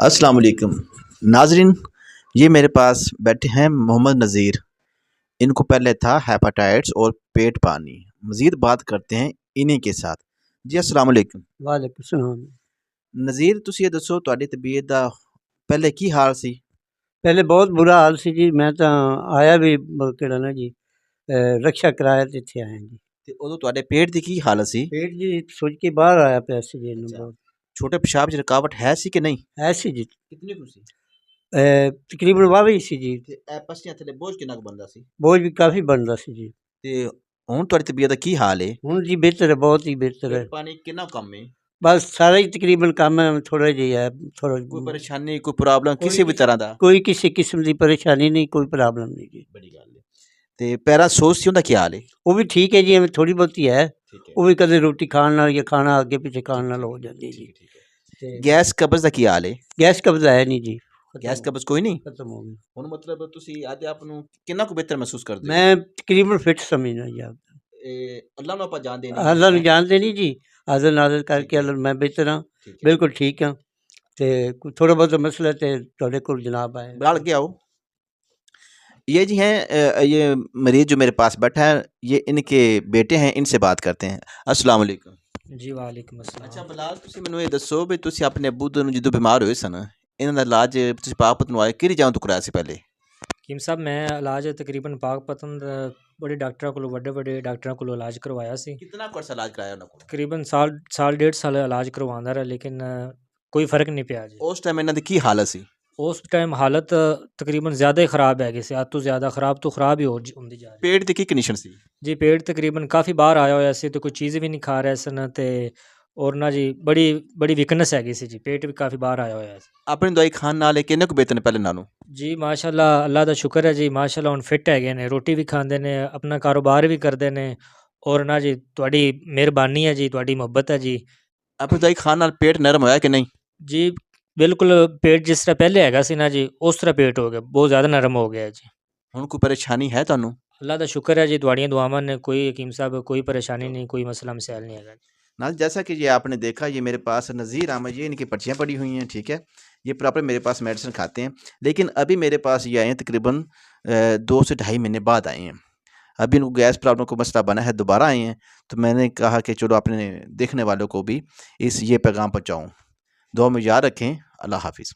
अस्सलाम वालेकुम नाजरीन। ये मेरे पास बैठे हैं मोहम्मद नज़ीर। इनको पहले था हेपाटाइट्स और पेट पानी। मज़ीद बात करते हैं इन्हीं के साथ। जी अस्सलाम वालेकुम वालेकुम सलाम। नज़ीर, तुसी ये दसो ਤੁਹਾਡੀ तबीयत ਦਾ ਪਹਿਲੇ ਕੀ ਹਾਲ ਸੀ? ਪਹਿਲੇ ਬਹੁਤ ਬੁਰਾ ਹਾਲ ਸੀ ਜੀ। ਮੈਂ ਤਾਂ ਆਇਆ ਵੀ ਕਿਹੜਾ ਨਾ ਜੀ ਰਕਸ਼ਾ ਕਿਰਾਇਆ ਤੇ ਇੱਥੇ ਆਇਆ ਜੀ। ਤੇ ਉਦੋਂ ਤੁਹਾਡੇ ਪੇਟ ਦੀ ਕੀ ਹਾਲਤ ਸੀ? ਪੇਟ ਜੀ ਸੁੱਜ ਕੇ ਬਾਹਰ ਆਇਆ ਪਿਆ ਸੀ ਜੀ ਇਹਨੂੰ ਅੱਛਾ, ਬਹੁਤ। ਛੋਟੇ ਪਿਸ਼ਾਬ 'ਚ ਰੁਕਾਵਟ ਹੈ ਸੀ ਕਿ ਨਹੀਂ? ਹੈ ਸੀ ਜੀ। ਕਿੰਨੀ ਕੁ ਸੀ? ਤਕਰੀਬਨ ਵਾਹਵਾ ਹੀ ਸੀ ਜੀ। ਤੇ ਇਹ ਪਸਲੀਆਂ ਥੱਲੇ ਬੋਝ ਕਿੰਨਾ ਕੁ ਬਣਦਾ ਸੀ? ਬੋਝ ਵੀ ਕਾਫੀ ਬਣਦਾ ਸੀ ਜੀ। ਤੇ ਹੁਣ ਤੁਹਾਡੀ ਤਬੀਅਤ ਦਾ ਕੀ ਹਾਲ ਹੈ? ਹੁਣ ਜੀ ਬਿਹਤਰ ਹੈ, ਬਹੁਤ ਹੀ ਬਿਹਤਰ ਹੈ। ਪੇਟ ਪਾਣੀ ਕਿੰਨਾ ਕੰਮ ਹੈ? ਬਸ ਸਾਰਾ ਹੀ ਤਕਰੀਬਨ ਕੰਮ ਹੈ, ਥੋੜਾ ਜਿਹਾ ਹੈ ਥੋੜਾ। ਕੋਈ ਪਰੇਸ਼ਾਨੀ, ਕੋਈ ਪ੍ਰੋਬਲਮ ਕਿਸੇ ਵੀ ਤਰ੍ਹਾਂ ਦਾ? ਕੋਈ ਕਿਸੇ ਕਿਸਮ ਦੀ ਪਰੇਸ਼ਾਨੀ ਨਹੀਂ, ਕੋਈ ਪ੍ਰੋਬਲਮ ਨਹੀਂ ਜੀ। ਬੜੀ ਗੱਲ ਹੈ। ਤੇ ਪੈਰਾਂ ਸੋਜ ਸੀ, ਉਹਦਾ ਕੀ ਹਾਲ ਹੈ? ਉਹ ਵੀ ਠੀਕ ਹੈ ਜੀ, ਐਵੇਂ ਥੋੜੀ ਬਹੁਤੀ ਹੈ। ਠੀਕ ਹੈ। ਉਹ ਵੀ ਕਦੇ ਰੋਟੀ ਖਾਣ ਨਾਲ ਜਾਂ ਖਾਣਾ ਅੱਗੇ ਪਿੱਛੇ ਖਾਣ ਨਾਲ ਹੋ ਜਾਂਦੀ ਹੈ ਜੀ। ਠੀਕ ਹੈ। ਤੇ ਗੈਸ ਕਬਜ਼ ਦਾ ਕੀ ਹਾਲ ਹੈ? ਗੈਸ ਕਬਜ਼ਾ ਹੈ ਨਹੀਂ ਜੀ। ਗੈਸ ਕਬਜ਼ ਕੋਈ ਨਹੀਂ? ਖਤਮ ਹੋ ਗਈ। ਹੁਣ ਮਤਲਬ ਤੁਸੀਂ ਅੱਜ ਆਪ ਨੂੰ ਕਿੰਨਾ ਕੁ ਬਿਹਤਰ ਮਹਿਸੂਸ ਕਰਦੇ ਹੋ? ਮੈਂ ਤਕਰੀਬਨ ਫਿੱਟ ਸਮਝਦਾ ਜੀ ਆਪ। ਅੱਲਾ ਨੂੰ ਆਪਾਂ ਜਾਣਦੇ ਨਹੀਂ? ਅੱਲਾ ਨੂੰ ਜਾਣਦੇ ਨਹੀਂ ਜੀ। ਹਾਜ਼ਰ ਨਾਜ਼ਰ ਕਰਕੇ ਅੱਲਾ ਮੈਂ ਬਿਹਤਰ ਹਾਂ, ਠੀਕ ਹੈ। ਬਿਲकुल ठीक हाँ। तो कोई थोड़ा बहुत मसला तो थोड़े को जनाब आए बुला के आओ। ये जी हैं, ये मरीज जो मेरे पास बैठा है, ये इनके बेटे हैं। इनसे बात करते हैं। अस्सलाम वालेकुम। जी वालेकुम अस्सलाम। अच्छा बिलाल, ਤੁਸੀਂ ਮੈਨੂੰ ਇਹ ਦੱਸੋ ਵੀ ਤੁਸੀਂ ਆਪਣੇ ਅੱਬੂ ਨੂੰ ਜਦੋਂ ਬਿਮਾਰ ਹੋਏ ਸਨ, ਇਹਨਾਂ ਦਾ ਇਲਾਜ ਤੁਸੀਂ ਪਾਕ ਨੂੰ ਆਏ ਕਿਹੜੀ ਜਗ੍ਹਾ ਤੋਂ ਕਰਾਇਆ ਸੀ ਪਹਿਲੇ? ਹਕੀਮ ਸਾਹਿਬ, ਮੈਂ ਇਲਾਜ ਤਕਰੀਬਨ ਪਾਕਪਤਨ ਬੜੇ ਡਾਕਟਰਾਂ ਕੋਲੋਂ, ਵੱਡੇ ਡਾਕਟਰਾਂ ਕੋਲੋਂ ਇਲਾਜ ਕਰਵਾਇਆ ਸੀ। ਕਿੰਨਾ ਕੁ ਅਰਸਾ ਇਲਾਜ ਕਰਾਇਆ ਉਹਨਾਂ ਕੋਲ? ਤਕਰੀਬਨ ਸਾਲ ਡੇਢ ਸਾਲ ਇਲਾਜ ਕਰਵਾਉਂਦਾ ਰਿਹਾ, ਲੇਕਿਨ ਕੋਈ ਫਰਕ ਨਹੀਂ ਪਿਆ ਜੀ। ਉਸ ਟਾਈਮ ਇਹਨਾਂ ਦੀ ਕੀ ਹਾਲਤ ਸੀ? ਉਸ ਟਾਈਮ ਹਾਲਤ ਤਕਰੀਬਨ ਜ਼ਿਆਦਾ ਹੀ ਖਰਾਬ ਹੈਗੀ ਸੀ, ਅੱਧ ਤੋਂ ਜ਼ਿਆਦਾ ਖਰਾਬ ਤੋਂ ਖਰਾਬ ਹੀ ਹੁੰਦੀ ਜਾ ਰਹੀ। ਪੇਟ ਦੀ ਕੀ ਕੰਡੀਸ਼ਨ ਸੀ? ਜੀ ਪੇਟ ਤਕਰੀਬਨ ਕਾਫੀ ਬਾਹਰ ਆਇਆ ਹੋਇਆ ਸੀ, ਤੇ ਕੋਈ ਚੀਜ਼ ਵੀ ਨਹੀਂ ਖਾ ਰਹੇ ਸਨ, ਤੇ ਔਰ ਨਾ ਜੀ ਬੜੀ ਵੀਕਨੈਸ ਹੈਗੀ ਸੀ ਜੀ, ਪੇਟ ਵੀ ਕਾਫੀ ਬਾਹਰ ਆਇਆ ਹੋਇਆ ਸੀ। ਆਪਣੀ ਦਵਾਈ ਖਾਣ ਨਾਲ ਇਹ ਕਿੰਨੇ ਕੁ ਬਿਹਤਰ ਨੇ ਪਹਿਲੇ ਨਾਲੋਂ? ਜੀ ਮਾਸ਼ਾਅੱਲਾ, ਅੱਲਾ ਦਾ ਸ਼ੁਕਰ ਹੈ ਜੀ। ਮਾਸ਼ਾਅੱਲਾ ਹੁਣ ਫਿੱਟ ਹੈਗੇ ਨੇ, ਰੋਟੀ ਵੀ ਖਾਂਦੇ ਨੇ, ਆਪਣਾ ਕਾਰੋਬਾਰ ਵੀ ਕਰਦੇ ਨੇ, ਔਰ ਨਾ ਜੀ ਤੁਹਾਡੀ ਮਿਹਰਬਾਨੀ ਹੈ ਜੀ, ਤੁਹਾਡੀ ਮੁਹੱਬਤ ਹੈ ਜੀ। ਆਪਣੀ ਦਵਾਈ ਖਾਣ ਨਾਲ ਪੇਟ ਨਰਮ ਹੋਇਆ ਕਿ ਨਹੀਂ? ਜੀ ਬਿਲਕੁਲ, ਪੇਟ ਜਿਸ ਤਰ੍ਹਾਂ ਪਹਿਲੇ ਹੈਗਾ ਸੀ ਨਾ ਜੀ, ਉਸ ਤਰ੍ਹਾਂ ਪੇਟ ਹੋ ਗਿਆ, ਬਹੁਤ ਜ਼ਿਆਦਾ ਨਰਮ ਹੋ ਗਿਆ ਜੀ। ਹੁਣ ਕੋਈ ਪਰੇਸ਼ਾਨੀ ਹੈ ਤੁਹਾਨੂੰ? ਅੱਲਾ ਦਾ ਸ਼ੁਕਰ है जी, ਤੁਹਾਡੀਆਂ दुआवां ने कोई हकीम साहब कोई परेशानी नहीं, कोई मसला मसाइल नहीं है। नाज़रीन, जैसा कि ये आपने देखा, ये मेरे पास नज़ीर अहमद, ये इनकी पर्चियाँ पड़ी हुई हैं, ठीक है। ये प्रॉपर मेरे पास मेडिसिन खाते हैं, लेकिन अभी मेरे पास ये आए हैं तकरीबन 2 से ढाई महीने बाद आए हैं। अभी इनको गैस प्रॉब्लम को मसला बना है, दोबारा आए हैं, तो मैंने कहा कि चलो अपने देखने वालों को भी ये पैगाम पहुँचाऊँ। दुआ में याद रखें। अल्लाह हाफिज़।